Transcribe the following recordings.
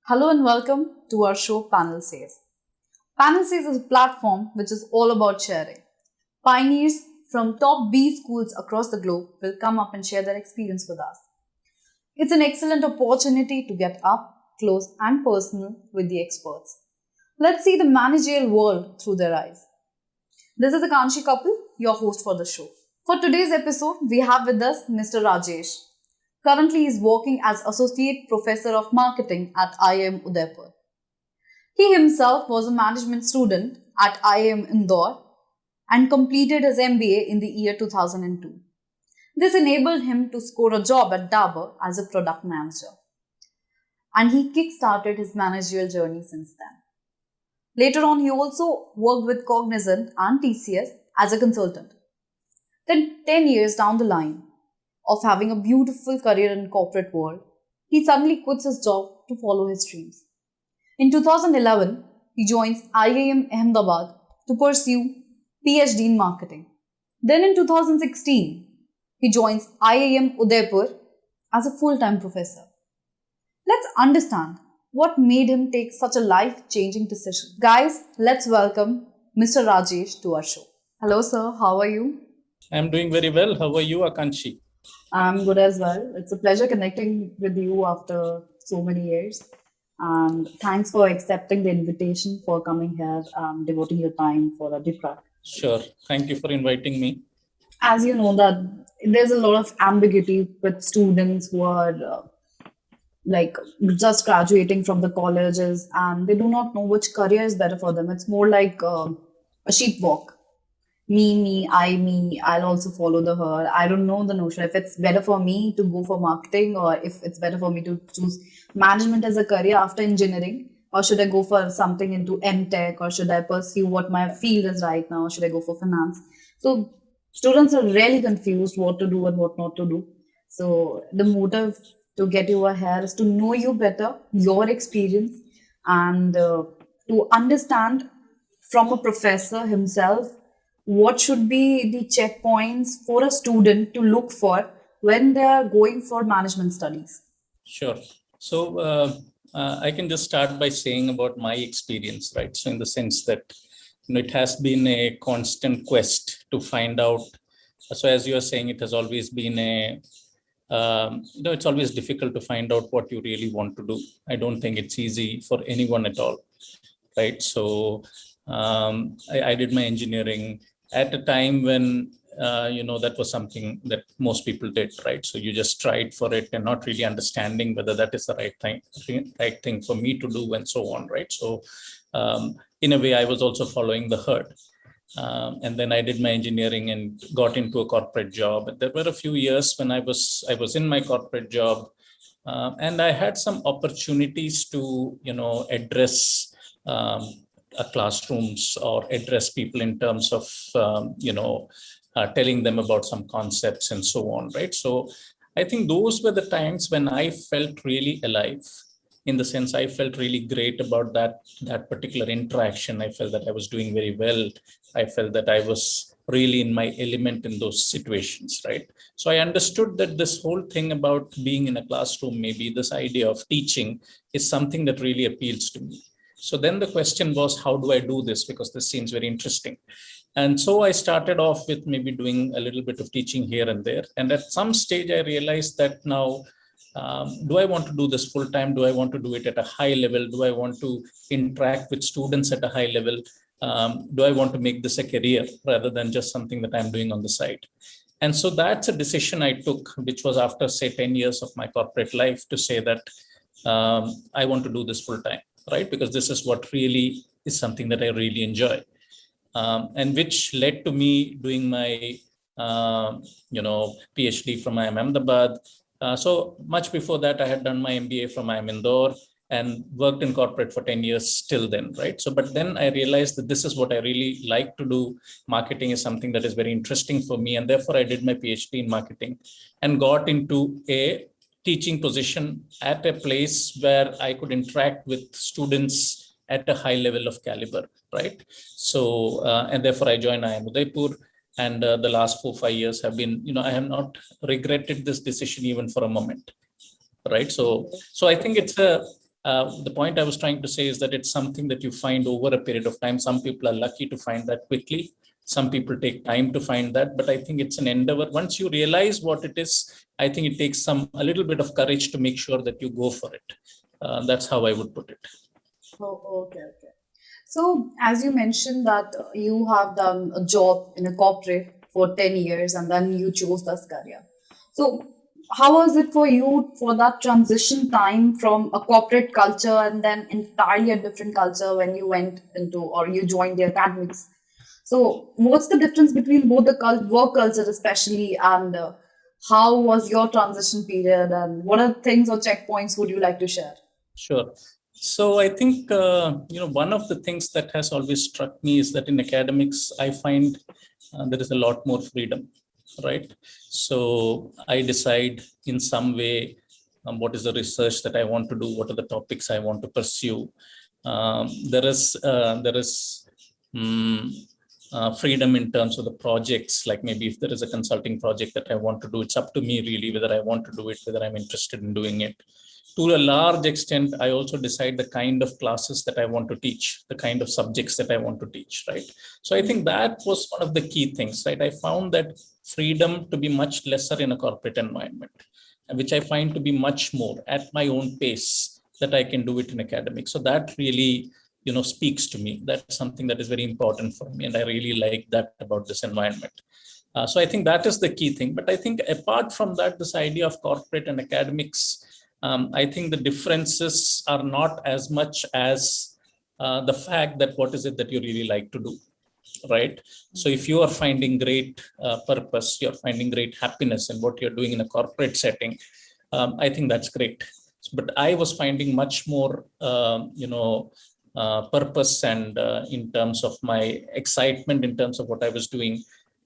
Hello and welcome to our show Panel Says. Panel Says is a platform which is all about sharing. Pioneers from top B schools across the globe will come up and share their experience with us. It's an excellent opportunity to get up, close and personal with the experts. Let's see the managerial world through their eyes. This is the Kanshi couple, your host for the show. For today's episode, we have with us Mr. Rajesh. Currently, he is working as Associate Professor of Marketing at IIM Udaipur. He himself was a management student at IIM Indore and completed his MBA in the year 2002. This enabled him to score a job at Dabur as a product manager. And he kick-started his managerial journey since then. Later on, he also worked with Cognizant and TCS as a consultant. Then 10 years down the line of having a beautiful career in corporate world, he suddenly quits his job to follow his dreams. In 2011, he joins IIM Ahmedabad to pursue PhD in marketing. Then in 2016, he joins IIM Udaipur as a full-time professor. Let's understand what made him take such a life-changing decision. Guys, let's welcome Mr. Rajesh to our show. Hello sir, how are you? I'm doing very well. How are you, Akanshi? I'm good as well. It's a pleasure connecting with you after so many years. And thanks for accepting the invitation for coming here and devoting your time for EduCrack. Sure. Thank you for inviting me. As you know that there's a lot of ambiguity with students who are just graduating from the colleges and they do not know which career is better for them. It's more like a sheep walk. Me, I'll also follow the herd. I don't know the notion if it's better for me to go for marketing or if it's better for me to choose management as a career after engineering, or should I go for something into MTech, or should I pursue what my field is right now, or should I go for finance? So students are really confused what to do and what not to do. So the motive to get you here is to know you better, your experience, and to understand from a professor himself what should be the checkpoints for a student to look for when they are going for management studies? Sure. So I can just start by saying about my experience, right? So in the sense that it has been a constant quest to find out. So as you are saying, it has always been it's always difficult to find out what you really want to do. I don't think it's easy for anyone at all, right? So I did my engineering at a time when that was something that most people did, right? So you just tried for it and not really understanding whether that is the right thing for me to do and so on, right? So in a way, I was also following the herd. And then I did my engineering and got into a corporate job. There were a few years when I was in my corporate job, and I had some opportunities to address classrooms or address people in terms of telling them about some concepts and so on, right? So I think those were the times when I felt really alive. In the sense, I felt really great about that particular interaction. I felt that I was doing very well. I felt that I was really in my element in those situations, right? So I understood that this whole thing about being in a classroom, maybe this idea of teaching, is something that really appeals to me. So then the question was, how do I do this? Because this seems very interesting. And so I started off with maybe doing a little bit of teaching here and there. And at some stage, I realized that now, do I want to do this full time? Do I want to do it at a high level? Do I want to interact with students at a high level? Do I want to make this a career rather than just something that I'm doing on the side? And so that's a decision I took, which was after, say, 10 years of my corporate life, to say that I want to do this full time, right? Because this is what really is something that I really enjoy. And which led to me doing my, PhD from IIM Ahmedabad. So much before that, I had done my MBA from IIM Indore and worked in corporate for 10 years till then, right? So, but then I realized that this is what I really like to do. Marketing is something that is very interesting for me. And therefore, I did my PhD in marketing and got into a teaching position at a place where I could interact with students at a high level of caliber, right? So, and therefore I joined IIM Udaipur. And the last 4-5 years have been, I have not regretted this decision even for a moment, right? So I think it's a The point I was trying to say is that it's something that you find over a period of time. Some people are lucky to find that quickly. Some people take time to find that, but I think it's an endeavor. Once you realize what it is, I think it takes a little bit of courage to make sure that you go for it. That's how I would put it. Oh, okay. So, as you mentioned that you have done a job in a corporate for 10 years and then you chose this career. So, how was it for you for that transition time from a corporate culture and then entirely a different culture when you went into or you joined the academics? So, what's the difference between both the work culture, especially, and how was your transition period, and what are things or checkpoints would you like to share? Sure. So I think one of the things that has always struck me is that in academics, I find there is a lot more freedom, right? So I decide in some way what is the research that I want to do, what are the topics I want to pursue. There is freedom in terms of the projects, like maybe if there is a consulting project that I want to do, it's up to me really whether I want to do it, whether I'm interested in doing it. To a large extent, I also decide the kind of classes that I want to teach, the kind of subjects that I want to teach, right? So I think that was one of the key things, right? I found that freedom to be much lesser in a corporate environment, which I find to be much more at my own pace that I can do it in academics. So that really, speaks to me. That's something that is very important for me. And I really like that about this environment. So I think that is the key thing. But I think apart from that, this idea of corporate and academics, I think the differences are not as much as the fact that what is it that you really like to do, right? So if you are finding great purpose, you're finding great happiness in what you're doing in a corporate setting, I think that's great. But I was finding much more, purpose and in terms of my excitement, in terms of what I was doing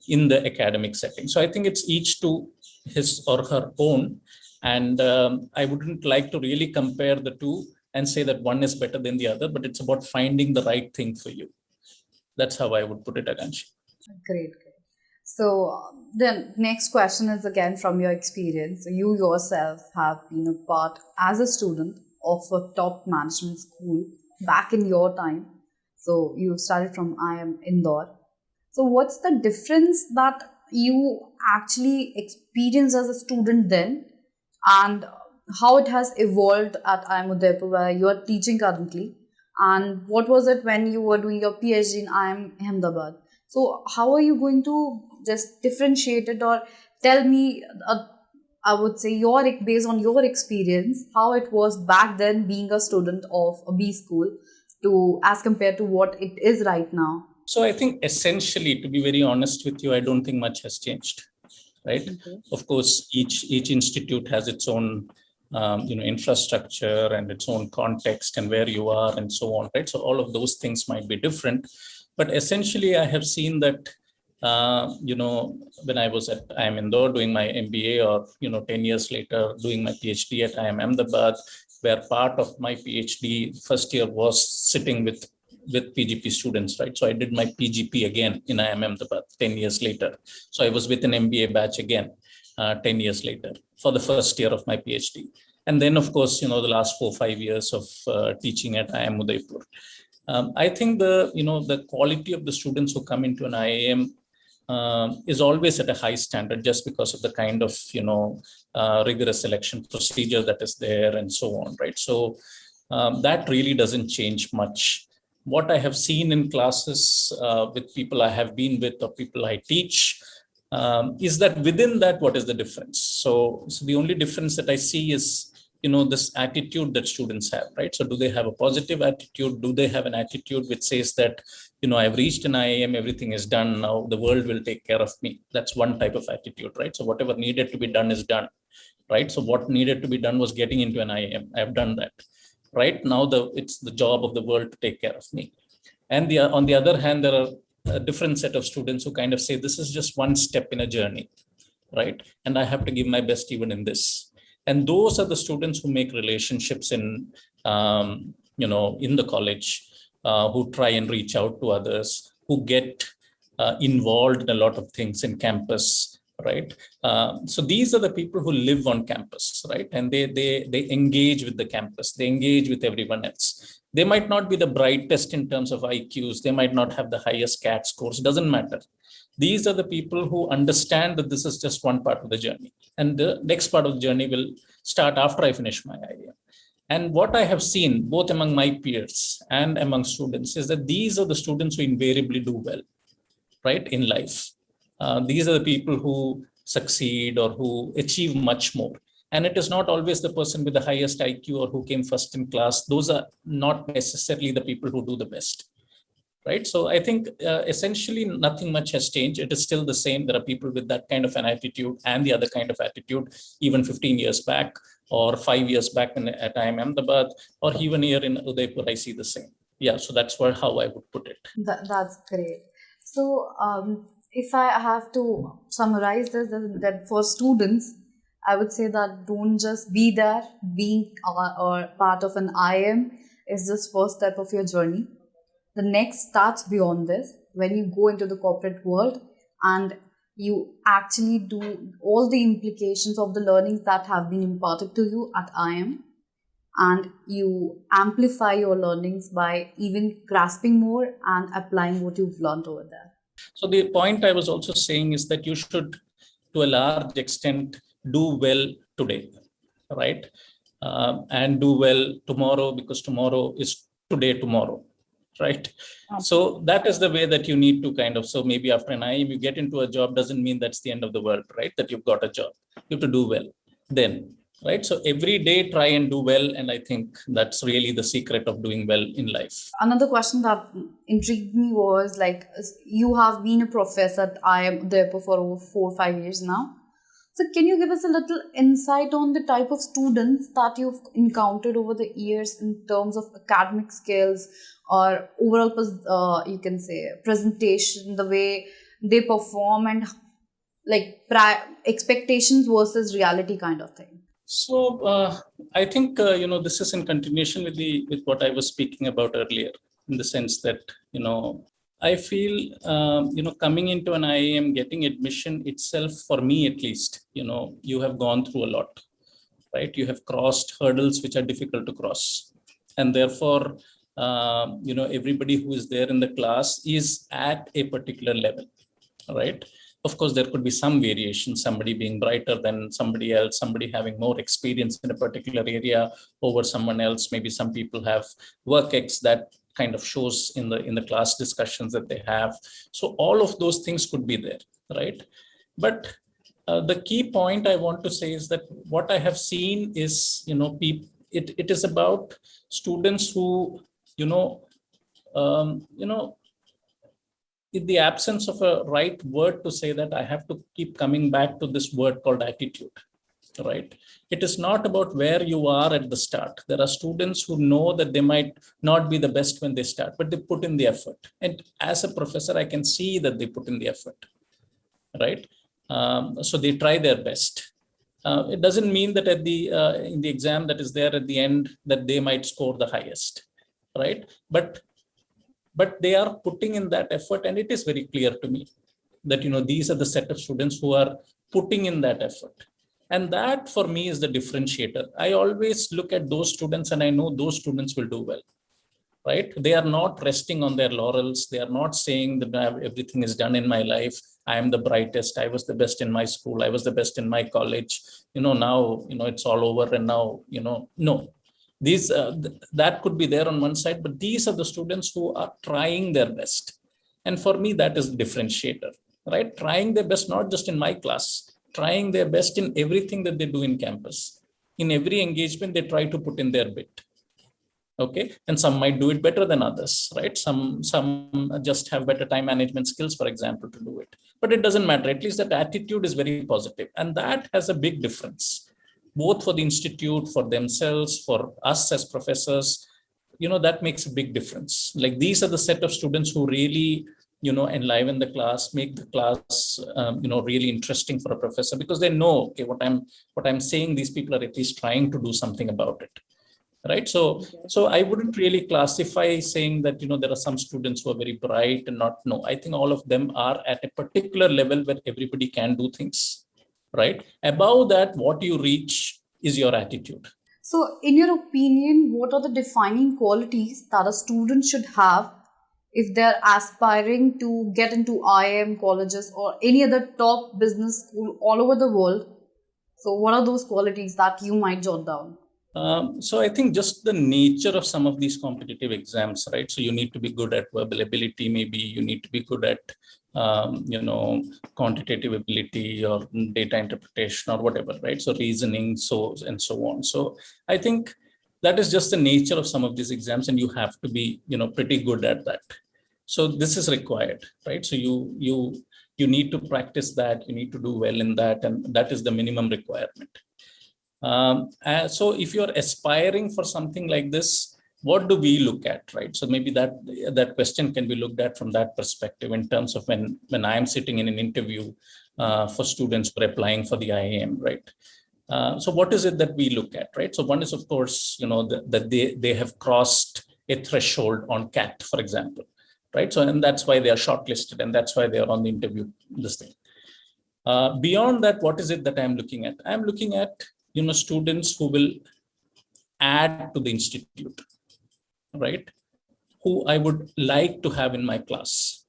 in the academic setting. So I think it's each to his or her own. And I wouldn't like to really compare the two and say that one is better than the other, but it's about finding the right thing for you. That's how I would put it, Akanshi. Great. So the next question is again from your experience. You yourself have been a part as a student of a top management school back in your time. So you started from IIM Indore. So what's the difference that you actually experienced as a student then, and how it has evolved at IIM Udaipur where you are teaching currently, and what was it when you were doing your PhD in IIM Ahmedabad? So how are you going to just differentiate it, or tell me, I would say, based on your experience, how it was back then being a student of a B school to as compared to what it is right now? So I think essentially, to be very honest with you, I don't think much has changed, right? Okay. Of course, each institute has its own infrastructure and its own context and where you are and so on, right? So all of those things might be different, but essentially I have seen that when I was at IIM Indore doing my MBA, or 10 years later doing my PhD at IIM Ahmedabad, where part of my PhD first year was sitting with PGP students, right? So I did my PGP again in IIM Ahmedabad 10 years later. So I was with an MBA batch again 10 years later for the first year of my PhD. And then, of course, the last 4-5 years of teaching at IIM Udaipur. I think the quality of the students who come into an IIM is always at a high standard, just because of the kind of rigorous selection procedure that is there and so on, right? So that really doesn't change much. What I have seen in classes with people I have been with or people I teach is that within that, what is the difference? So the only difference that I see is this attitude that students have, right? So do they have a positive attitude? Do they have an attitude which says that, I've reached an IIM, everything is done, now the world will take care of me? That's one type of attitude, right? So whatever needed to be done is done, right? So what needed to be done was getting into an IIM. I've done that, right? Now it's the job of the world to take care of me. And on the other hand, there are a different set of students who kind of say, this is just one step in a journey, right? And I have to give my best even in this. And those are the students who make relationships in the college, who try and reach out to others, who get involved in a lot of things in campus, right? So these are the people who live on campus, right? And they engage with the campus, they engage with everyone else. They might not be the brightest in terms of IQs, they might not have the highest CAT scores, doesn't matter. These are the people who understand that this is just one part of the journey, and the next part of the journey will start after I finish my IIM. And what I have seen both among my peers and among students is that these are the students who invariably do well, right, in life. These are the people who succeed or who achieve much more. And it is not always the person with the highest IQ or who came first in class. Those are not necessarily the people who do the best, right? So I think essentially nothing much has changed. It is still the same. There are people with that kind of an attitude and the other kind of attitude, even 15 years back or 5 years back at IIM Ahmedabad, or even here in Udaipur, I see the same. Yeah, so that's how I would put it. That's great. So if I have to summarize this, that for students, I would say that don't just be there. Being or part of an IIM is just first step of your journey. The next starts beyond this when you go into the corporate world and you actually do all the implications of the learnings that have been imparted to you at IIM, and you amplify your learnings by even grasping more and applying what you've learned over there. So the point I was also saying is that you should, to a large extent, do well today, right? And do well tomorrow, because tomorrow is today tomorrow, right? So that is the way that you need to kind of, so maybe after an IIM, you get into a job, doesn't mean that's the end of the world, right? That you've got a job. You have to do well then, right? So every day try and do well. And I think that's really the secret of doing well in life. Another question that intrigued me was, like, you have been a professor at IIM Udaipur for over 4 or 5 years now. So can you give us a little insight on the type of students that you've encountered over the years in terms of academic skills or overall, you can say, presentation, the way they perform, and like expectations versus reality kind of thing? So I think, this is in continuation with what I was speaking about earlier, in the sense that, I feel, coming into an IIM, getting admission itself, for me at least, you have gone through a lot, right? You have crossed hurdles which are difficult to cross. And therefore, everybody who is there in the class is at a particular level, right? Of course, there could be some variation, somebody being brighter than somebody else, somebody having more experience in a particular area over someone else. Maybe some people have work X that kind of shows in the class discussions that they have. So all of those things could be there, right? But the key point I want to say is that what I have seen is, it is about students who, in the absence of a right word to say that, I have to keep coming back to this word called attitude, right? It is not about where you are at the start. There are students who know that they might not be the best when they start, but they put in the effort. And as a professor, I can see that they put in the effort, right? So they try their best. It doesn't mean that at in the exam that is there at the end that they might score the highest, right? But they are putting in that effort, and it is very clear to me that these are the set of students who are putting in that effort. And that for me is the differentiator. I always look at those students and I know those students will do well, right? They are not resting on their laurels. They are not saying that everything is done in my life. I am the brightest. I was the best in my school. I was the best in my college. Now, it's all over and now, no. These that could be there on one side, but these are the students who are trying their best. And for me, that is the differentiator, right? Trying their best, not just in my class, trying their best in everything that they do in campus. In every engagement, they try to put in their bit. Okay, and some might do it better than others, right? Some just have better time management skills, for example, to do it. But it doesn't matter. At least that attitude is very positive, and that has a big difference, both for the institute, for themselves, for us as professors. That makes a big difference. Like, these are the set of students who really, enliven the class, make the class, really interesting for a professor, because they know, okay, what I'm saying, these people are at least trying to do something about it. right? So I wouldn't really classify saying that, there are some students who are very bright and not. No, I think all of them are at a particular level where everybody can do things, right? Above that, what you reach is your attitude. So, in your opinion, what are the defining qualities that a student should have if they're aspiring to get into IIM colleges or any other top business school all over the world? So, what are those qualities that you might jot down? So I think just the nature of some of these competitive exams, right? So you need to be good at verbal ability, maybe you need to be good at, quantitative ability or data interpretation or whatever, right? So reasoning, so and so on. So I think that is just the nature of some of these exams, and you have to be, pretty good at that. So this is required, right? So you need to practice that, you need to do well in that, and that is the minimum requirement. So if you're aspiring for something like this, what do we look at, right? So maybe that question can be looked at from that perspective in terms of when I am sitting in an interview for students who are applying for the IIM, right? So what is it that we look at, right? So one is, of course, that they have crossed a threshold on CAT, for example, right? So, and that's why they are shortlisted, and that's why they are on the interview, this thing. Beyond that, what is it that I'm looking at? I'm looking at, students who will add to the institute, right? Who I would like to have in my class,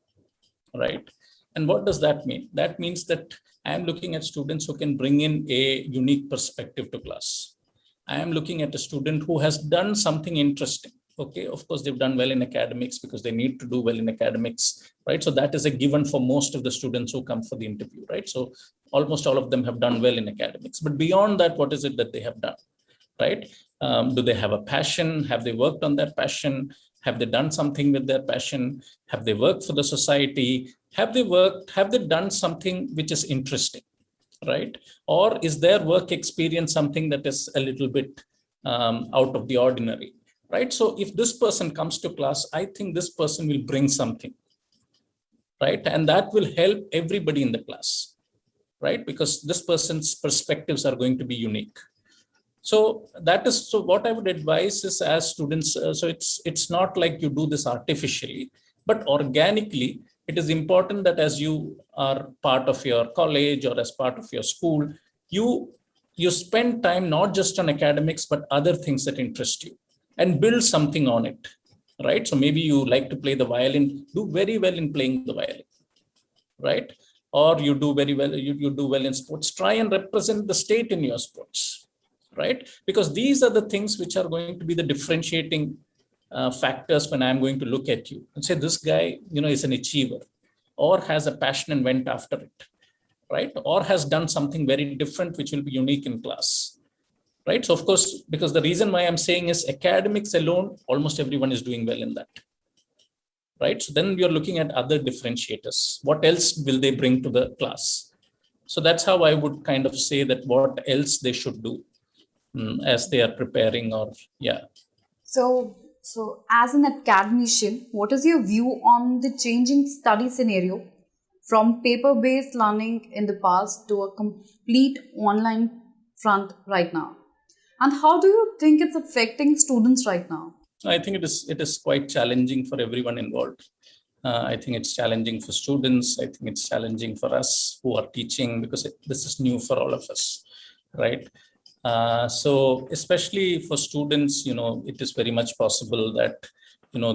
right? And what does that mean? That means that I'm looking at students who can bring in a unique perspective to class. I am looking at a student who has done something interesting. Okay, of course, they've done well in academics because they need to do well in academics, right? So that is a given for most of the students who come for the interview, right? So almost all of them have done well in academics. But beyond that, what is it that they have done, right? Do they have a passion? Have they worked on their passion? Have they done something with their passion? Have they worked for the society? Have they done something which is interesting, right? Or is their work experience something that is a little bit out of the ordinary? Right. So if this person comes to class, I think this person will bring something, right? And that will help everybody in the class, right? Because this person's perspectives are going to be unique. So what I would advise is, as students, so it's not like you do this artificially, but organically. It is important that as you are part of your college or as part of your school, you spend time not just on academics, but other things that interest you, and build something on it, right? So maybe you like to play the violin, do very well in playing the violin, right? Or you do very well, you do well in sports, try and represent the state in your sports, right? Because these are the things which are going to be the differentiating factors when I'm going to look at you and say, this guy, is an achiever, or has a passion and went after it, right? Or has done something very different, which will be unique in class. Right. So, of course, because the reason why I'm saying is academics alone, almost everyone is doing well in that. Right. So then you're looking at other differentiators. What else will they bring to the class? So that's how I would kind of say that what else they should do as they are preparing, or yeah. So as an academician, what is your view on the changing study scenario from paper-based learning in the past to a complete online front right now? And how do you think it's affecting students right now? I think it is quite challenging for everyone involved. I think it's challenging for students. I think it's challenging for us who are teaching, because this is new for all of us, right? So especially for students, it is very much possible that,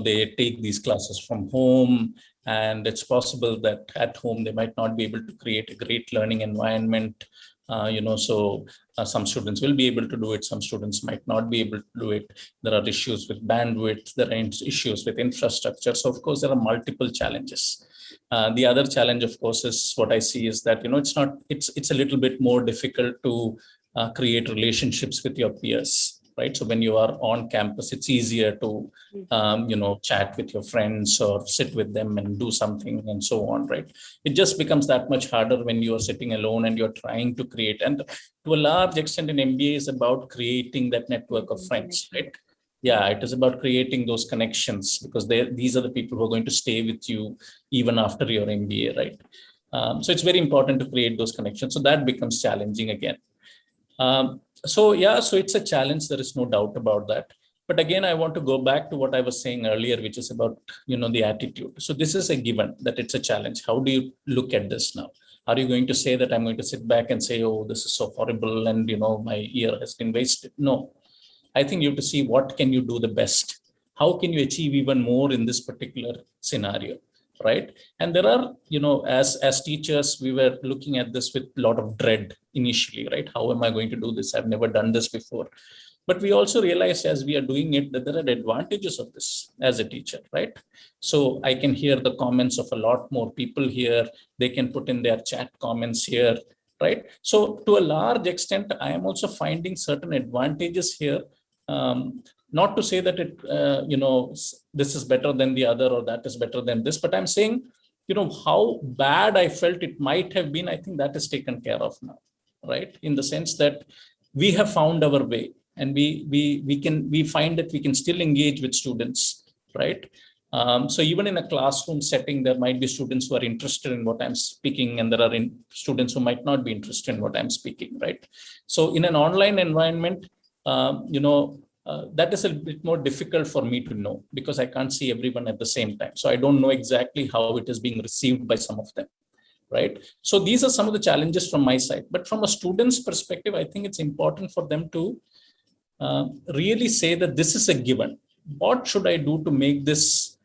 they take these classes from home, and it's possible that at home they might not be able to create a great learning environment. So some students will be able to do it, some students might not be able to do it. There are issues with bandwidth, there are issues with infrastructure. So of course there are multiple challenges. The other challenge, of course, is what I see is that, it's a little bit more difficult to create relationships with your peers, right? So when you are on campus, it's easier to, chat with your friends or sit with them and do something and so on, right? It just becomes that much harder when you are sitting alone and you're trying to create. And to a large extent, an MBA is about creating that network of friends, right? Yeah, it is about creating those connections, because these are the people who are going to stay with you even after your MBA, right? So it's very important to create those connections. So that becomes challenging again. So it's a challenge. There is no doubt about that. But again, I want to go back to what I was saying earlier, which is about, the attitude. So this is a given that it's a challenge. How do you look at this now? Are you going to say that I'm going to sit back and say, oh, this is so horrible and, my year has been wasted? No, I think you have to see what can you do the best. How can you achieve even more in this particular scenario, right? And there are, as teachers, we were looking at this with a lot of dread initially, right? How am I going to do this? I've never done this before. But we also realize as we are doing it that there are advantages of this as a teacher, right? So I can hear the comments of a lot more people here. They can put in their chat comments here, right? So to a large extent, I am also finding certain advantages here. Not to say that this is better than the other or that is better than this, but I'm saying, how bad I felt it might have been, I think that is taken care of now, right? In the sense that we have found our way. And we find that we can still engage with students, right? So even in a classroom setting, there might be students who are interested in what I'm speaking, and there are students who might not be interested in what I'm speaking, right? So in an online environment, that is a bit more difficult for me to know because I can't see everyone at the same time. So I don't know exactly how it is being received by some of them, right? So these are some of the challenges from my side. But from a student's perspective, I think it's important for them to really say that this is a given. What should I do to make this,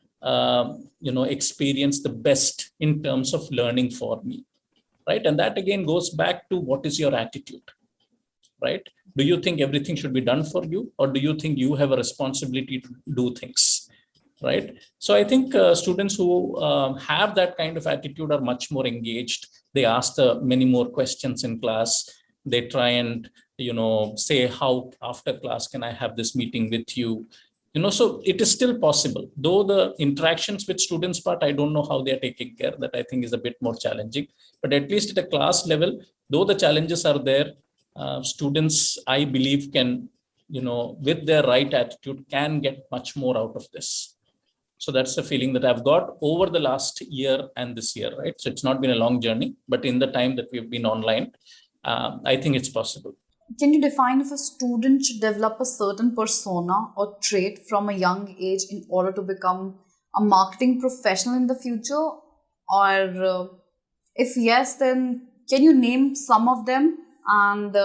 experience the best in terms of learning for me, right? And that again goes back to what is your attitude, right? Do you think everything should be done for you, or do you think you have a responsibility to do things, right? So I think students who have that kind of attitude are much more engaged. They ask many more questions in class. They try and say, how after class can I have this meeting with you? So it is still possible, though the interactions with students part, I don't know how they're taking care. That I think is a bit more challenging, but at least at a class level, though the challenges are there, students, I believe, can, with their right attitude, can get much more out of this. So that's the feeling that I've got over the last year and this year, right? So it's not been a long journey, but in the time that we've been online, I think it's possible. Can you define if a student should develop a certain persona or trait from a young age in order to become a marketing professional in the future? Or if yes, then can you name some of them? And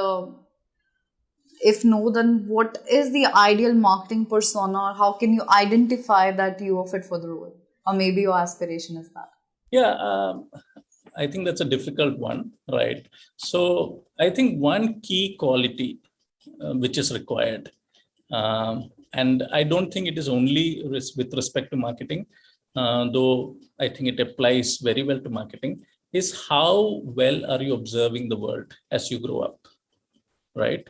if no, then what is the ideal marketing persona, or how can you identify that you are fit for the role? Or maybe your aspiration is that? Yeah, I think that's a difficult one, right? So I think one key quality which is required, and I don't think it is only with respect to marketing, though I think it applies very well to marketing, is how well are you observing the world as you grow up, right?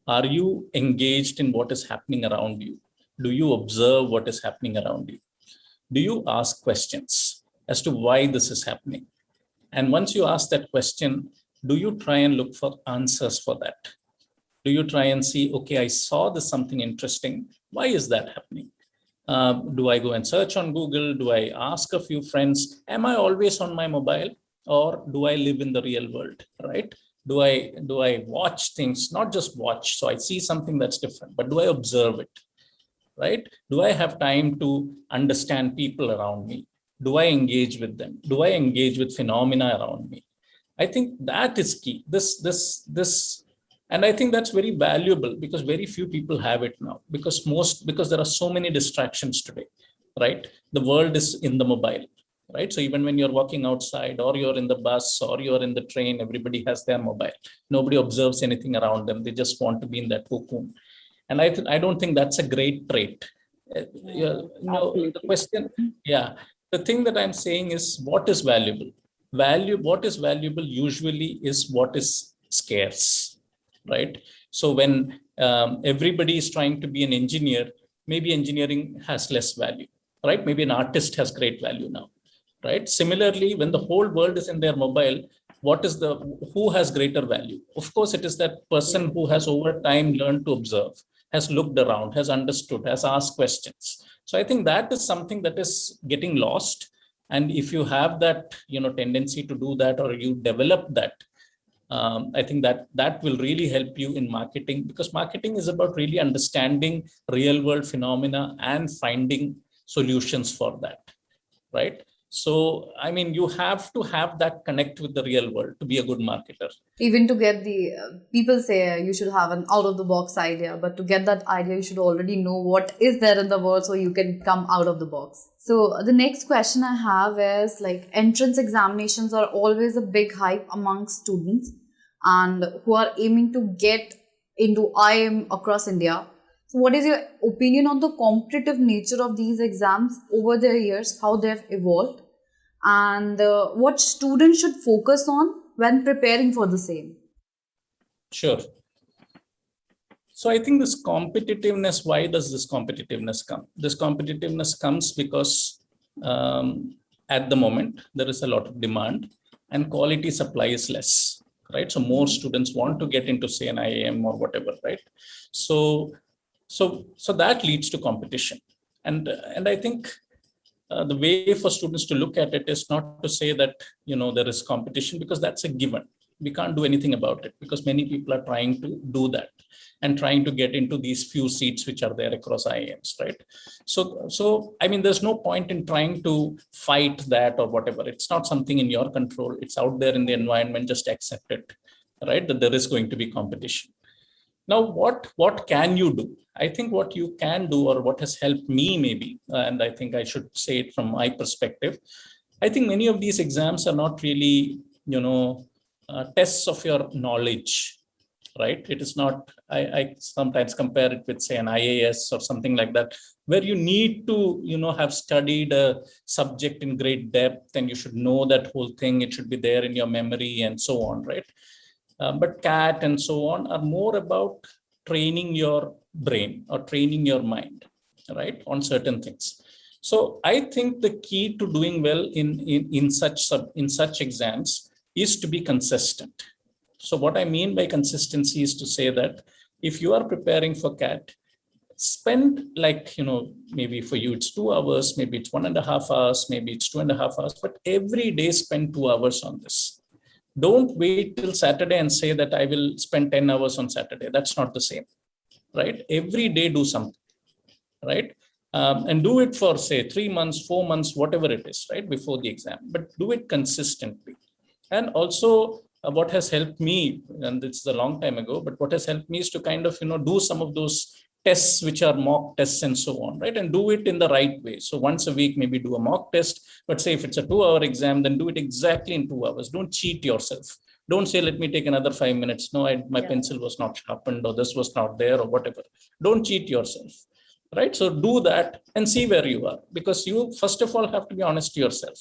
Are you engaged in what is happening around you? Do you observe what is happening around you? Do you ask questions as to why this is happening? And once you ask that question, do you try and look for answers for that? Do you try and see, okay, I saw this something interesting. Why is that happening? Do I go and search on Google? Do I ask a few friends? Am I always on my mobile, or do I live in the real world, right? Do I watch things, not just watch, so I see something that's different, but do I observe it, right? Do I have time to understand people around me? Do I engage with them? Do I engage with phenomena around me? I think that is key. And I think that's very valuable because very few people have it now, because there are so many distractions today, right? The world is in the mobile, right? So even when you're walking outside, or you're in the bus, or you're in the train, everybody has their mobile. Nobody observes anything around them. They just want to be in that cocoon. And I don't think that's a great trait. The question, the thing that I'm saying is, what is valuable? What is valuable usually is what is scarce, right? So when everybody is trying to be an engineer, maybe engineering has less value, right? Maybe an artist has great value now, right? Similarly, when the whole world is in their mobile, who has greater value? Of course, it is that person who has over time learned to observe, has looked around, has understood, has asked questions. So I think that is something that is getting lost. And if you have that, tendency to do that, or you develop that, I think that will really help you in marketing, because marketing is about really understanding real world phenomena and finding solutions for that, right? So, I mean, you have to have that connect with the real world to be a good marketer. Even to get the people say you should have an out of the box idea, but to get that idea, you should already know what is there in the world so you can come out of the box. So the next question I have is like entrance examinations are always a big hype amongst students and who are aiming to get into IIM across India. So what is your opinion on the competitive nature of these exams over the years, how they've evolved, and what students should focus on when preparing for the same? Sure. So I think this competitiveness, why does this competitiveness come? This competitiveness comes because at the moment, there is a lot of demand and quality supply is less, right? So more students want to get into, say, an IIM or whatever, right? So that leads to competition. And I think the way for students to look at it is not to say that, there is competition, because that's a given. We can't do anything about it because many people are trying to do that and trying to get into these few seats which are there across IIMs, right? So I mean, there's no point in trying to fight that or whatever. It's not something in your control. It's out there in the environment. Just accept it, right? That there is going to be competition. Now, what can you do? I think what you can do, or what has helped me maybe, and I think I should say it from my perspective, I think many of these exams are not really, tests of your knowledge, right? It is not, I sometimes compare it with, say, an IAS or something like that, where you need to, have studied a subject in great depth and you should know that whole thing. It should be there in your memory and so on, right? But CAT and so on are more about training your brain or training your mind, right, on certain things. So I think the key to doing well in such exams is to be consistent. So what I mean by consistency is to say that if you are preparing for CAT, spend maybe for you it's 2 hours, maybe it's 1.5 hours, maybe it's 2.5 hours, but every day spend 2 hours on this. Don't wait till Saturday and say that I will spend 10 hours on Saturday. That's not the same, right? Every day do something, right? And do it for, say, 3 months, 4 months, whatever it is, right, before the exam, but do it consistently. And also what has helped me, and this is a long time ago, but what has helped me is to kind of, do some of those tests which are mock tests and so on, right? And do it in the right way. So once a week, maybe do a mock test, but say if it's a 2-hour exam, then do it exactly in 2 hours. Don't cheat yourself. Don't say, let me take another 5 minutes. No, my pencil was not sharpened, or this was not there, or whatever. Don't cheat yourself, right? So do that and see where you are, because you first of all have to be honest to yourself,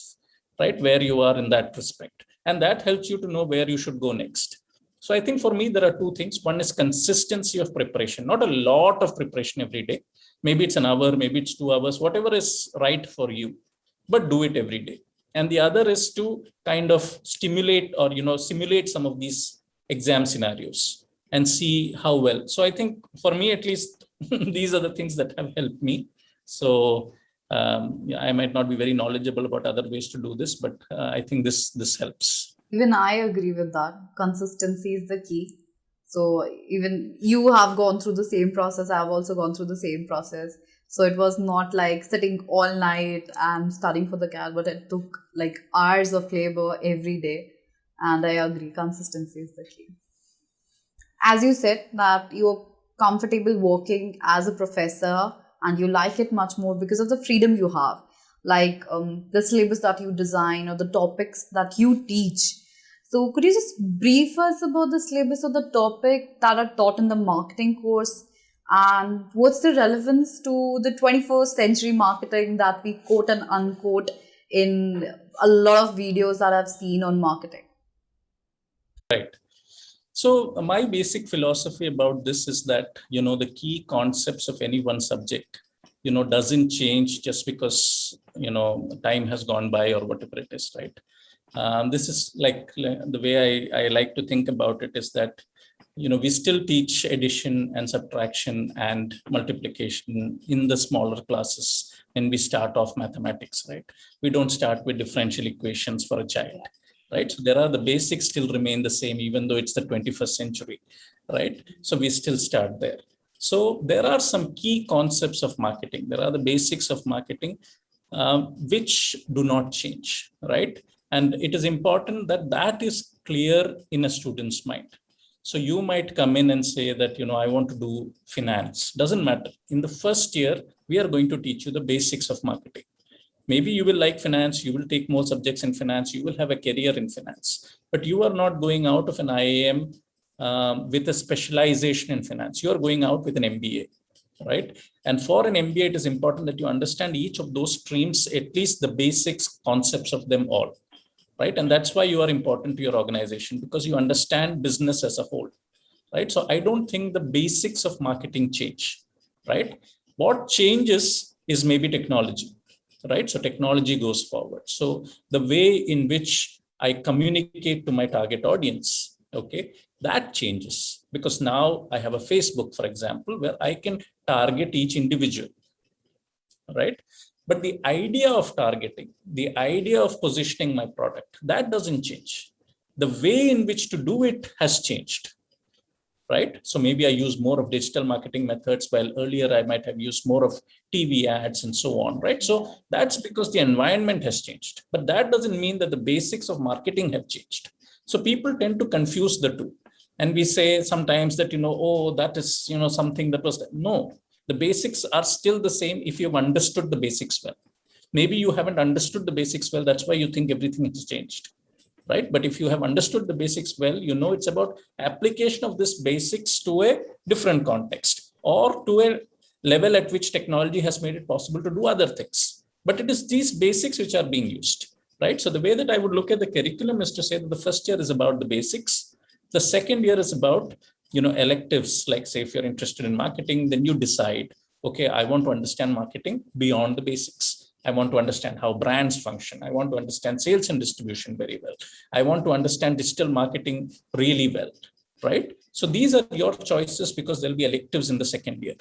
right, where you are in that respect. And that helps you to know where you should go next. So I think for me, there are 2 things. One is consistency of preparation, not a lot of preparation every day. Maybe it's an hour, maybe it's 2 hours, whatever is right for you, but do it every day. And the other is to kind of stimulate or, simulate some of these exam scenarios and see how well. So I think for me, at least, these are the things that have helped me. So I might not be very knowledgeable about other ways to do this, but I think this helps. Even I agree with that. Consistency is the key. So even you have gone through the same process. I've also gone through the same process. So it was not like sitting all night and studying for the CAT, but it took like hours of labor every day. And I agree, consistency is the key. As you said that you're comfortable working as a professor and you like it much more because of the freedom you have, like the syllabus that you design or the topics that you teach. So could you just brief us about the syllabus or the topic that are taught in the marketing course, and what's the relevance to the 21st century marketing that we quote and unquote in a lot of videos that I've seen on marketing? Right. So my basic philosophy about this is that, the key concepts of any one subject, doesn't change just because, time has gone by or whatever it is, right? This is like the way I like to think about it is that, we still teach addition and subtraction and multiplication in the smaller classes when we start off mathematics, right? We don't start with differential equations for a child, right? So there are the basics still remain the same, even though it's the 21st century, right? So we still start there. So there are some key concepts of marketing. There are the basics of marketing, which do not change, right? And it is important that that is clear in a student's mind. So you might come in and say that, I want to do finance. Doesn't matter. In the first year, we are going to teach you the basics of marketing. Maybe you will like finance, you will take more subjects in finance, you will have a career in finance, but you are not going out of an IIM with a specialization in finance. You are going out with an MBA, right? And for an MBA, it is important that you understand each of those streams, at least the basics concepts of them all, right? And that's why you are important to your organization, because you understand business as a whole, right? So I don't think the basics of marketing change, right? What changes is maybe technology, right? So technology goes forward. So the way in which I communicate to my target audience, okay, that changes, because now I have a Facebook, for example, where I can target each individual, right? But the idea of targeting, the idea of positioning my product, that doesn't change. The way in which to do it has changed, right? So maybe I use more of digital marketing methods, while earlier I might have used more of TV ads and so on, right? So that's because the environment has changed. But that doesn't mean that the basics of marketing have changed. So people tend to confuse the two. And we say sometimes that, oh, that is, something that was, no, the basics are still the same if you've understood the basics well. Maybe you haven't understood the basics well. That's why you think everything has changed, right? But if you have understood the basics well, it's about application of this basics to a different context, or to a level at which technology has made it possible to do other things. But it is these basics which are being used, right? So the way that I would look at the curriculum is to say that the first year is about the basics. The second year is about, electives, like say, if you're interested in marketing, then you decide, okay, I want to understand marketing beyond the basics. I want to understand how brands function. I want to understand sales and distribution very well. I want to understand digital marketing really well, right? So these are your choices, because there'll be electives in the second year,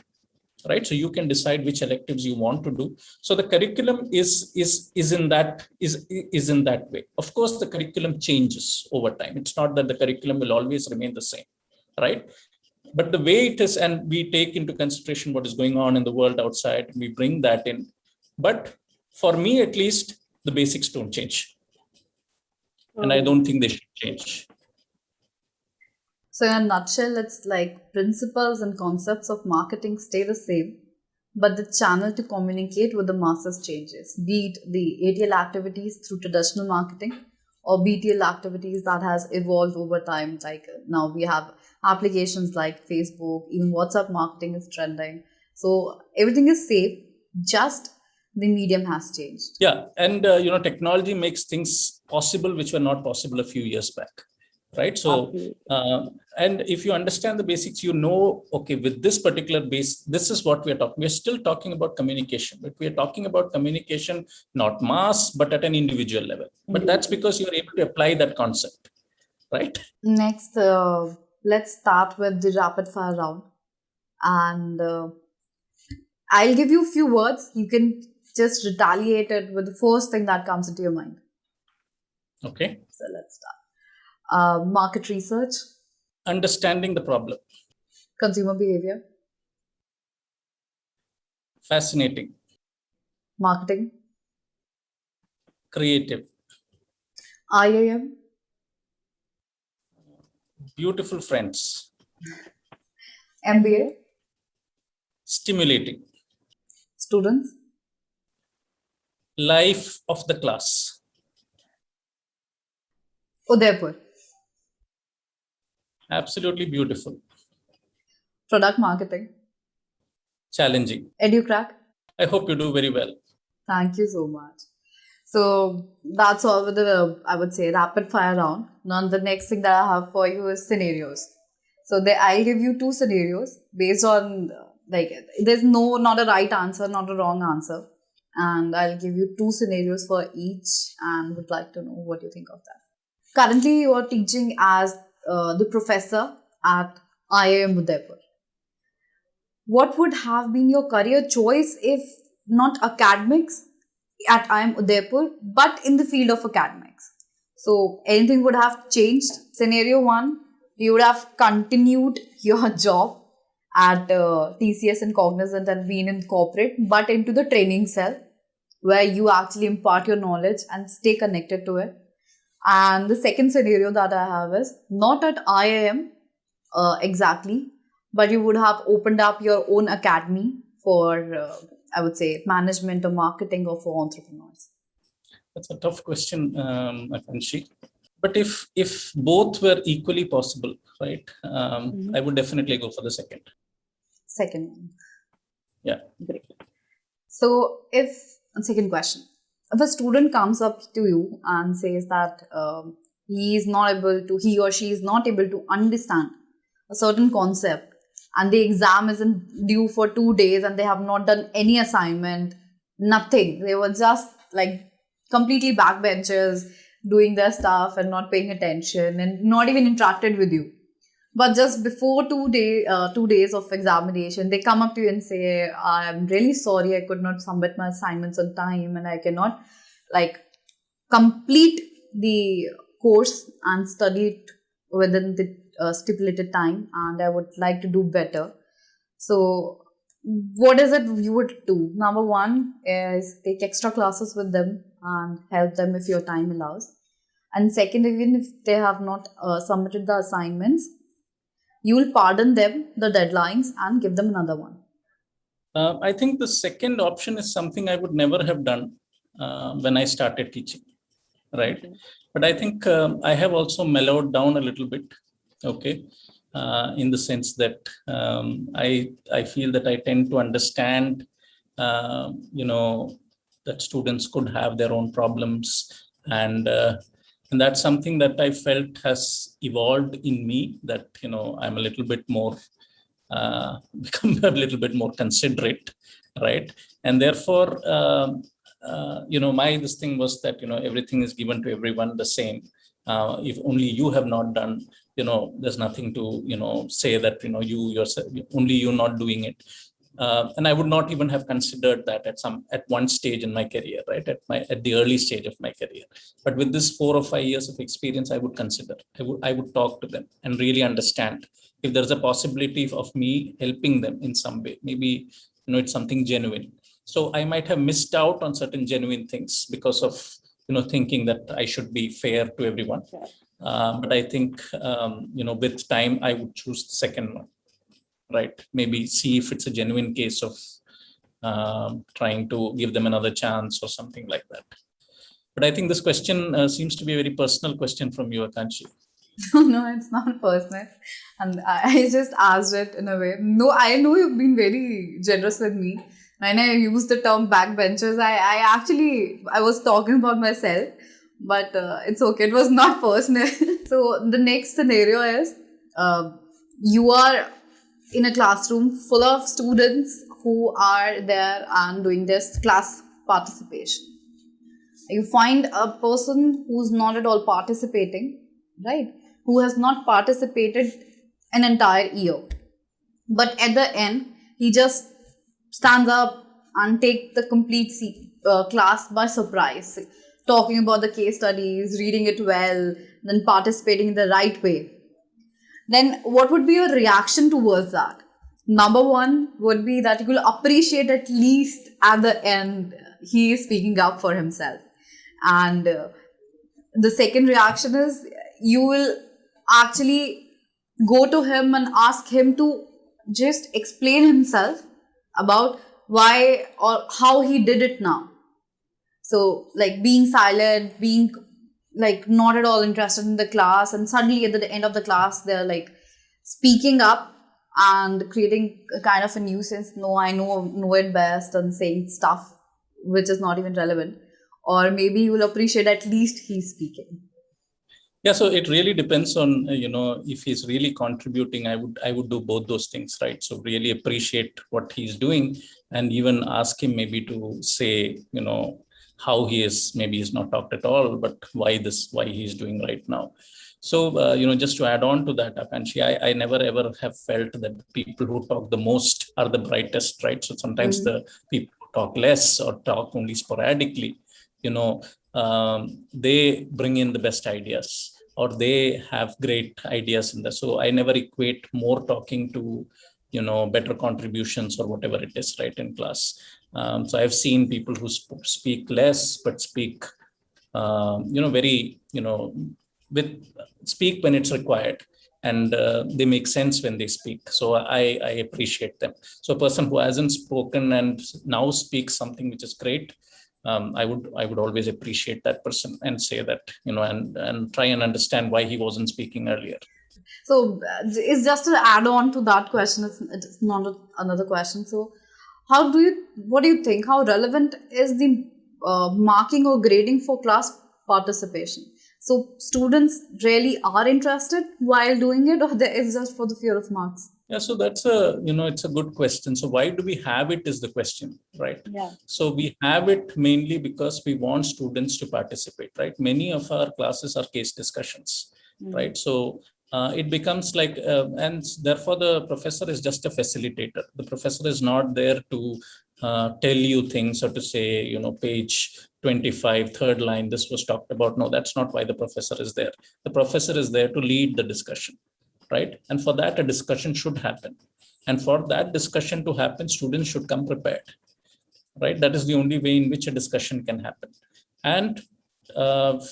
right? So you can decide which electives you want to do. So the curriculum is in that way. Of course, the curriculum changes over time. It's not that the curriculum will always remain the same, right? But the way it is, and we take into consideration what is going on in the world outside, we bring that in. But for me, at least, the basics don't change. And I don't think they should change. So, in a nutshell, it's like principles and concepts of marketing stay the same, but the channel to communicate with the masses changes, be it the ATL activities through traditional marketing or BTL activities that has evolved over time. Like now we have applications like Facebook, even WhatsApp marketing is trending. So everything is safe, just the medium has changed. Yeah, and technology makes things possible which were not possible a few years back, right? So, and if you understand the basics, okay, with this particular base, this is what we're talking. We're still talking about communication, but we're talking about communication, not mass, but at an individual level. But that's because you're able to apply that concept, right? Next, let's start with the rapid fire round. And I'll give you a few words. You can just retaliate it with the first thing that comes into your mind. Okay. So let's start. Market research. Understanding the problem. Consumer behavior. Fascinating. Marketing. Creative. IIM. Beautiful friends. MBA. Stimulating. Students. Life of the class. Udaipur. Absolutely beautiful. Product marketing. Challenging. EduCrack. I hope you do very well. Thank you so much. So that's all with the, I would say, rapid fire round. Now the next thing that I have for you is scenarios. So I'll give you two scenarios based on, there's not a right answer, not a wrong answer. And I'll give you two scenarios for each and would like to know what you think of that. Currently, you are teaching as the professor at IIM Udaipur. What would have been your career choice if not academics at IIM Udaipur, but in the field of academics? So anything would have changed. Scenario one, you would have continued your job at TCS and Cognizant and been in corporate, but into the training cell where you actually impart your knowledge and stay connected to it. And the second scenario that I have is not at IIM exactly, but you would have opened up your own academy for, I would say, management or marketing or for entrepreneurs. That's a tough question, Akanshi. But if both were equally possible, right, I would definitely go for the second. Second one. Yeah. Great. So second question. If a student comes up to you and says that he or she is not able to understand a certain concept and the exam isn't due for 2 days and they have not done any assignment, nothing. They were just like completely backbenchers doing their stuff and not paying attention and not even interacted with you. But just before 2 days of examination, they come up to you and say, I'm really sorry, I could not submit my assignments on time and I cannot complete the course and study it within the stipulated time, and I would like to do better. So what is it you would do? Number one is take extra classes with them and help them if your time allows. And second, even if they have not submitted the assignments, you will pardon them the deadlines and give them another one. I think the second option is something I would never have done when I started teaching, right? Okay. But I think I have also mellowed down a little bit, okay, in the sense that I feel that I tend to understand, that students could have their own problems, and that's something that I felt has evolved in me, that, I'm a little bit more, become a little bit more considerate, right? And therefore, this thing was that, everything is given to everyone the same. If only you have not done, there's nothing to, say that, you yourself, only you not doing it. And I would not even have considered that at one stage in my career, right? At the early stage of my career. But with this 4 or 5 years of experience, I would consider, I would talk to them and really understand if there's a possibility of me helping them in some way. Maybe, it's something genuine. So I might have missed out on certain genuine things because of, thinking that I should be fair to everyone. But I think, with time, I would choose the second one. Right, maybe see if it's a genuine case of trying to give them another chance or something like that. But I think this question seems to be a very personal question from you, Akanshi. No, it's not personal. And I just asked it in a way. No, I know you've been very generous with me. When I used the term backbenchers, I was talking about myself, but it's okay. It was not personal. So the next scenario is you are in a classroom full of students who are there and doing this class participation. You find a person who's not at all participating, right? Who has not participated an entire year. But at the end, he just stands up and takes the complete class by surprise, talking about the case studies, reading it well, then participating in the right way. Then what would be your reaction towards that? Number one would be that you will appreciate at least at the end he is speaking up for himself. And the second reaction is you will actually go to him and ask him to just explain himself about why or how he did it now. So being silent, being not at all interested in the class, and suddenly at the end of the class they're speaking up and creating a kind of a nuisance. No, I know it best, and saying stuff which is not even relevant. Or maybe you will appreciate at least he's speaking. Yeah, so it really depends on, if he's really contributing, I would do both those things, right? So really appreciate what he's doing and even ask him maybe to say, how he is, maybe he's not talked at all, but why he's doing right now. So, just to add on to that, Akanshi, I never ever have felt that the people who talk the most are the brightest, right? So sometimes the people who talk less or talk only sporadically, they bring in the best ideas, or they have great ideas in there. So I never equate more talking to, better contributions or whatever it is, right, in class. So I've seen people who speak less, but speak, very, with speak when it's required, and they make sense when they speak. So I appreciate them. So a person who hasn't spoken and now speaks something which is great, I would always appreciate that person and say that, and try and understand why he wasn't speaking earlier. So it's just to add on to that question. It's not another question. So what do you think? How relevant is the marking or grading for class participation? So students really are interested while doing it, or it's just for the fear of marks? Yeah, so that's it's a good question. So why do we have it is the question, right? Yeah. So we have it mainly because we want students to participate, right? Many of our classes are case discussions, right? So it becomes like, and therefore the professor is just a facilitator. The professor is not there to tell you things or to say, page 25, third line, this was talked about. No, that's not why the professor is there. The professor is there to lead the discussion, right? And for that, a discussion should happen. And for that discussion to happen, students should come prepared, right? That is the only way in which a discussion can happen. And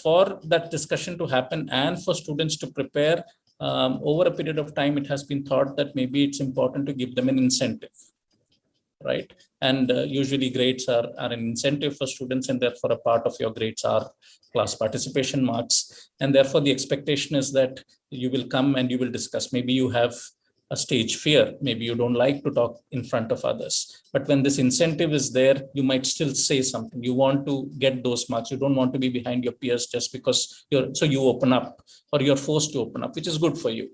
for that discussion to happen and for students to prepare, over a period of time, it has been thought that maybe it's important to give them an incentive, right? And usually grades are an incentive for students, and therefore a part of your grades are class participation marks. And therefore the expectation is that you will come and you will discuss. Maybe you have a stage fear, maybe you don't like to talk in front of others, but when this incentive is there, you might still say something. You want to get those marks. You don't want to be behind your peers just because so you open up, or you're forced to open up, which is good for you,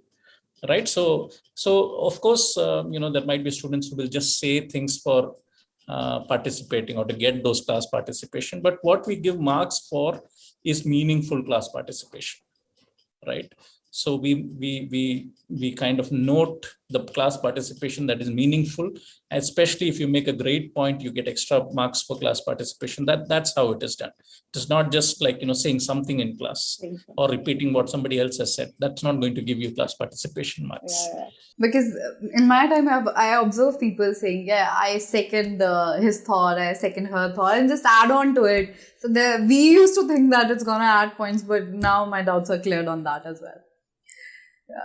right? So of course, there might be students who will just say things for participating or to get those class participation. But what we give marks for is meaningful class participation, right? So we kind of note the class participation that is meaningful, especially if you make a great point, you get extra marks for class participation. That's how it is done. It is not just like, saying something in class or repeating what somebody else has said. That's not going to give you class participation marks. Yeah. Because in my time, I observe people saying, yeah, I second his thought, I second her thought, and just add on to it. So we used to think that it's going to add points, but now my doubts are cleared on that as well. Yeah.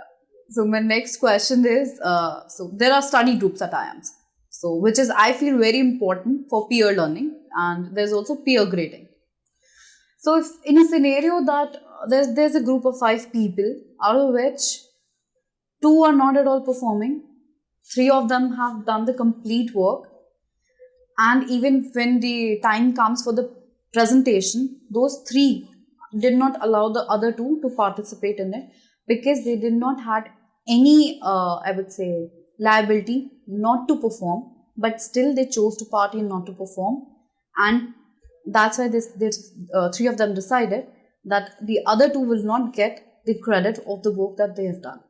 So my next question is, so there are study groups at IIMs, so which is, I feel, very important for peer learning, and there's also peer grading. So if in a scenario that there's a group of 5 people, out of which 2 are not at all performing, 3 of them have done the complete work, and even when the time comes for the presentation, those 3 did not allow the other 2 to participate in it, because they did not had any, I would say, liability not to perform, but still they chose to party and not to perform. And that's why this 3 of them decided that the other 2 will not get the credit of the work that they have done.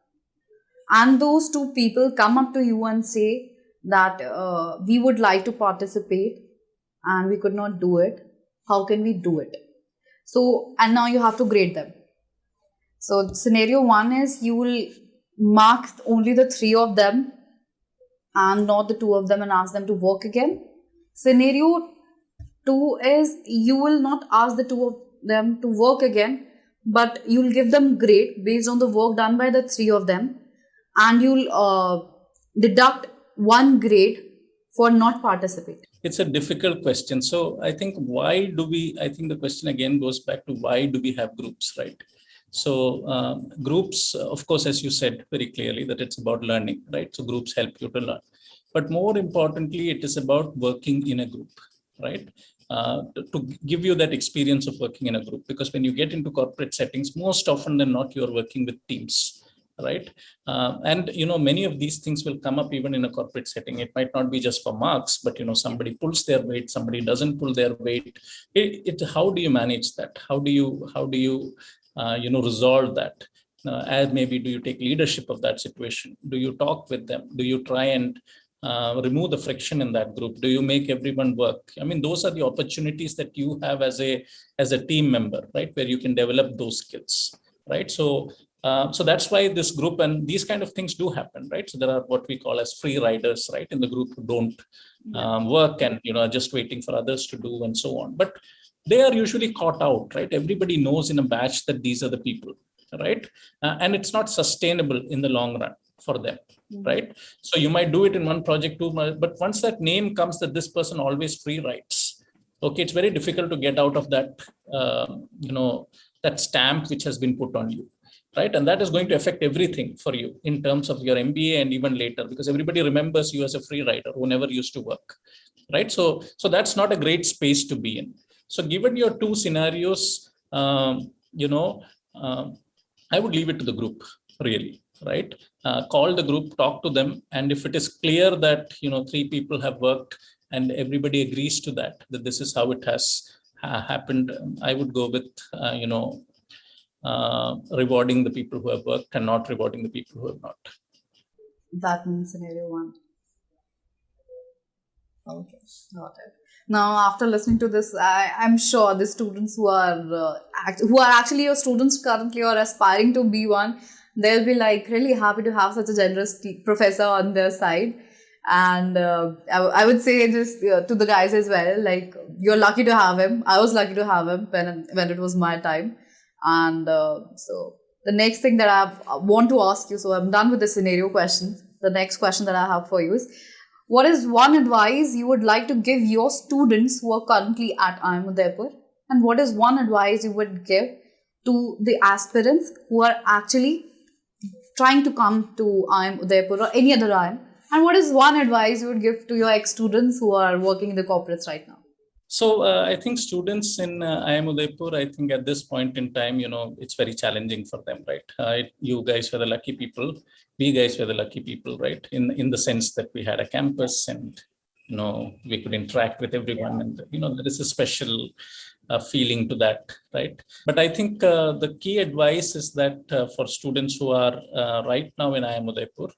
And those 2 people come up to you and say that we would like to participate and we could not do it. How can we do it? So, and now you have to grade them. So scenario 1 is you will mark only the 3 of them and not the 2 of them and ask them to work again. Scenario 2 is you will not ask the 2 of them to work again, but you'll give them grade based on the work done by the 3 of them, and you'll deduct 1 grade for not participating. It's a difficult question. So I think the question again goes back to why do we have groups, right? So groups, of course, as you said very clearly, that it's about learning, right? So groups help you to learn. But more importantly, it is about working in a group, right? To give you that experience of working in a group. Because when you get into corporate settings, most often than not, you're working with teams, right? And, many of these things will come up even in a corporate setting. It might not be just for marks, but, somebody pulls their weight, somebody doesn't pull their weight. How do you manage that? How do you resolve that? As maybe do you take leadership of that situation? Do you talk with them? Do you try and remove the friction in that group? Do you make everyone work? I mean, those are the opportunities that you have as a team member, right? Where you can develop those skills, right? So that's why this group and these kind of things do happen, right? So there are what we call as free riders, right, in the group who don't work and are just waiting for others to do and so on. But they are usually caught out, right? Everybody knows in a batch that these are the people, right? And it's not sustainable in the long run for them, right? So you might do it in one project too, but once that name comes that this person always free writes, okay, it's very difficult to get out of that, that stamp which has been put on you, right? And that is going to affect everything for you in terms of your MBA and even later, because everybody remembers you as a free writer who never used to work, right? So that's not a great space to be in. So given your two scenarios, I would leave it to the group, really, right? Call the group, talk to them, and if it is clear that 3 people have worked and everybody agrees to that this is how it has happened, I would go with rewarding the people who have worked and not rewarding the people who have not. That means scenario 1. Okay, got it. Now, after listening to this, I'm sure the students who are actually your students currently or aspiring to be one, they'll be like really happy to have such a generous professor on their side. And I would say just to the guys as well, like, you're lucky to have him. I was lucky to have him when it was my time. And so the next thing that I want to ask you, so I'm done with the scenario questions. The next question that I have for you is, what is one advice you would like to give your students who are currently at IIM Udaipur? And what is one advice you would give to the aspirants who are actually trying to come to IIM Udaipur or any other IIM? And what is one advice you would give to your ex-students who are working in the corporates right now? So I think students in IIM Udaipur, I think at this point in time, it's very challenging for them, right? You guys were the lucky people. We guys were the lucky people, right? In the sense that we had a campus and, we could interact with everyone. And, there is a special feeling to that, right? But I think the key advice is that for students who are right now in IIM Udaipur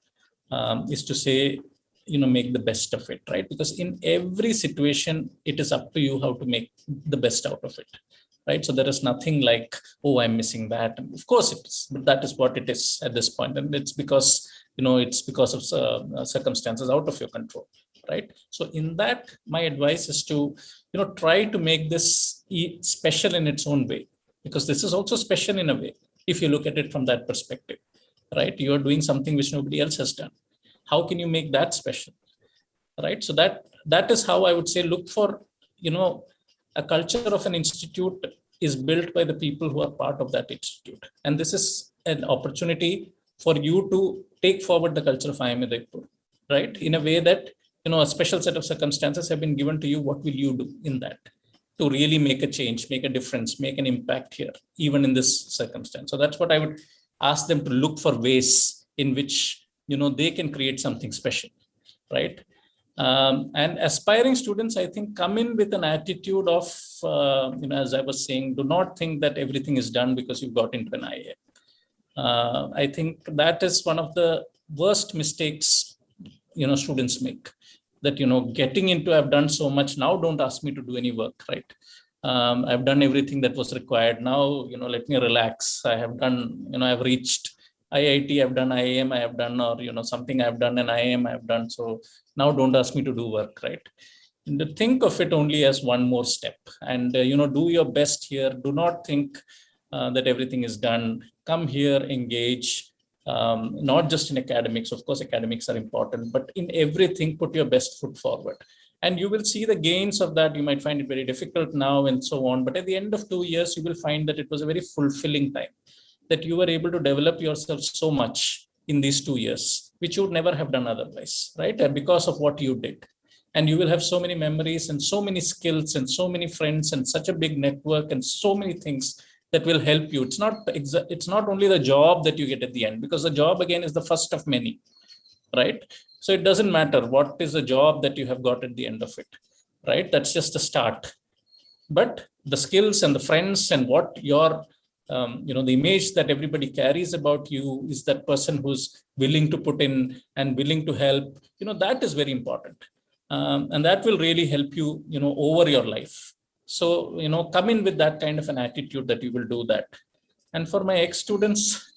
is to say, make the best of it, right? Because in every situation, it is up to you how to make the best out of it, right? So there is nothing like, oh, I'm missing that. And of course it is, but that is what it is at this point. And it's because, of circumstances out of your control, right? So in that, my advice is to, try to make this special in its own way, because this is also special in a way, if you look at it from that perspective, right? You are doing something which nobody else has done. How can you make that special, right? So that is how I would say, look for, a culture of an institute is built by the people who are part of that institute. And this is an opportunity for you to take forward the culture of IIM Udaipur, right? In a way that, a special set of circumstances have been given to you. What will you do in that to really make a change, make a difference, make an impact here, even in this circumstance? So that's what I would ask them, to look for ways in which they can create something special, right? And aspiring students, I think, come in with an attitude of, as I was saying, do not think that everything is done because you got into an IIM. I think that is one of the worst mistakes, students make. That, getting into, I've done so much, now don't ask me to do any work, right? I've done everything that was required. Now, let me relax. I have done, I've reached IIT, I've done IIM, I have done, or, something I've done in IIM, I've done. So now don't ask me to do work, right? And to think of it only as one more step and, do your best here. Do not think that everything is done. Come here, engage, not just in academics. Of course, academics are important, but in everything, put your best foot forward. And you will see the gains of that. You might find it very difficult now and so on. But at the end of 2 years, you will find that it was a very fulfilling time, that you were able to develop yourself so much in these 2 years, which you would never have done otherwise, right? And because of what you did. And you will have so many memories and so many skills and so many friends and such a big network and so many things that will help you. It's not only the job that you get at the end, because the job again is the first of many, right? So it doesn't matter what is the job that you have got at the end of it, right? That's just a start. But the skills and the friends and what your the image that everybody carries about you is that person who's willing to put in and willing to help. That is very important. And that will really help you, over your life. So, come in with that kind of an attitude that you will do that. And for my ex-students,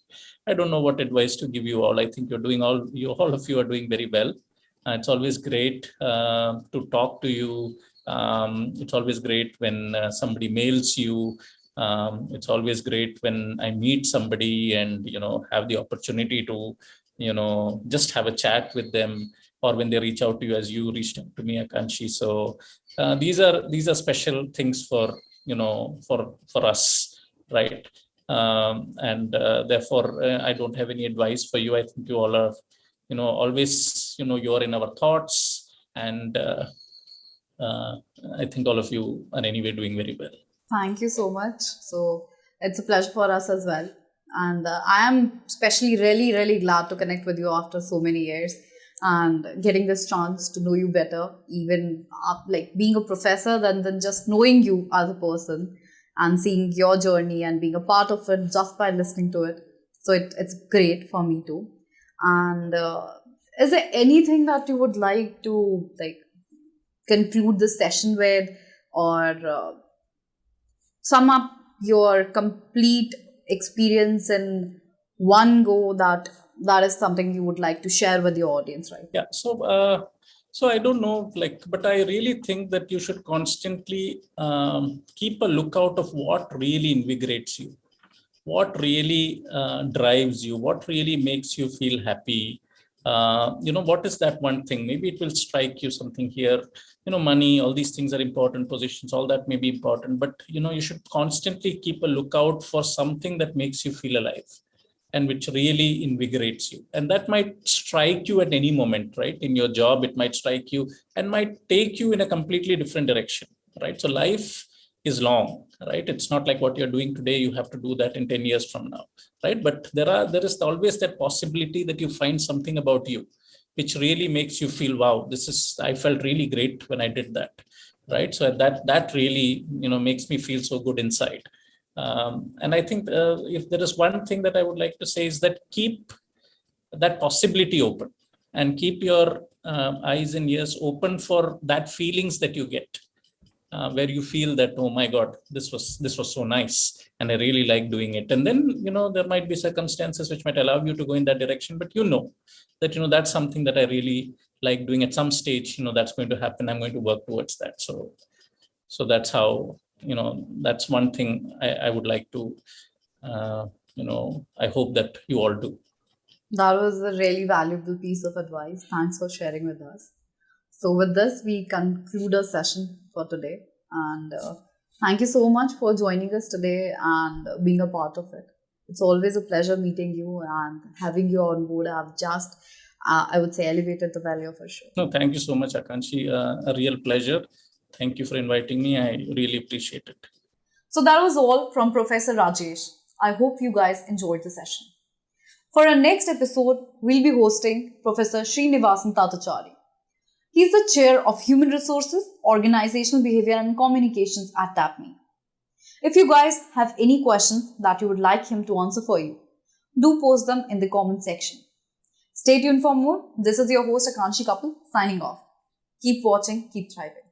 I don't know what advice to give you all. I think all of you are doing very well. It's always great to talk to you. It's always great when somebody mails you. It's always great when I meet somebody and, have the opportunity to, just have a chat with them, or when they reach out to you as you reached out to me, Akanshi. So these are special things for, for us, right? And therefore, I don't have any advice for you. I think you all are, always, you're in our thoughts, and I think all of you are anyway doing very well. Thank you so much. So it's a pleasure for us as well. And I am especially really, really glad to connect with you after so many years and getting this chance to know you better, even like being a professor, than just knowing you as a person and seeing your journey and being a part of it just by listening to it. So it's great for me too. And is there anything that you would like to conclude this session with, or sum up your complete experience in one go, that is something you would like to share with your audience, right? Yeah. So I don't know, but I really think that you should constantly keep a lookout of what really invigorates you, what really drives you, what really makes you feel happy. What is that one thing? Maybe it will strike you something here. Money, all these things are important, positions, all that may be important, but you should constantly keep a lookout for something that makes you feel alive and which really invigorates you. And that might strike you at any moment, right? In your job, it might strike you and might take you in a completely different direction, right? So life is long, right? It's not like what you're doing today, you have to do that in 10 years from now, right? But there is always that possibility that you find something about you which really makes you feel, wow, I felt really great when I did that, right? So that really, makes me feel so good inside. And I think if there is one thing that I would like to say is that keep that possibility open and keep your eyes and ears open for that feelings that you get, where you feel that, oh my God, this was so nice and I really like doing it. And then, there might be circumstances which might allow you to go in that direction, but that, that's something that I really like doing at some stage, that's going to happen. I'm going to work towards that. So that's how, that's one thing I would like to, I hope that you all do. That was a really valuable piece of advice. Thanks for sharing with us. So with this, we conclude our session for today. And thank you so much for joining us today and being a part of it. It's always a pleasure meeting you, and having you on board. I've just, I would say, elevated the value of our show. No, thank you so much, Akanshi. A real pleasure. Thank you for inviting me. I really appreciate it. So that was all from Professor Rajesh. I hope you guys enjoyed the session. For our next episode, we'll be hosting Professor Srinivasan Tatachari. He's the Chair of Human Resources, Organizational Behavior and Communications at TAPME. If you guys have any questions that you would like him to answer for you, do post them in the comment section. Stay tuned for more. This is your host Akanshi Kapil signing off. Keep watching, keep thriving.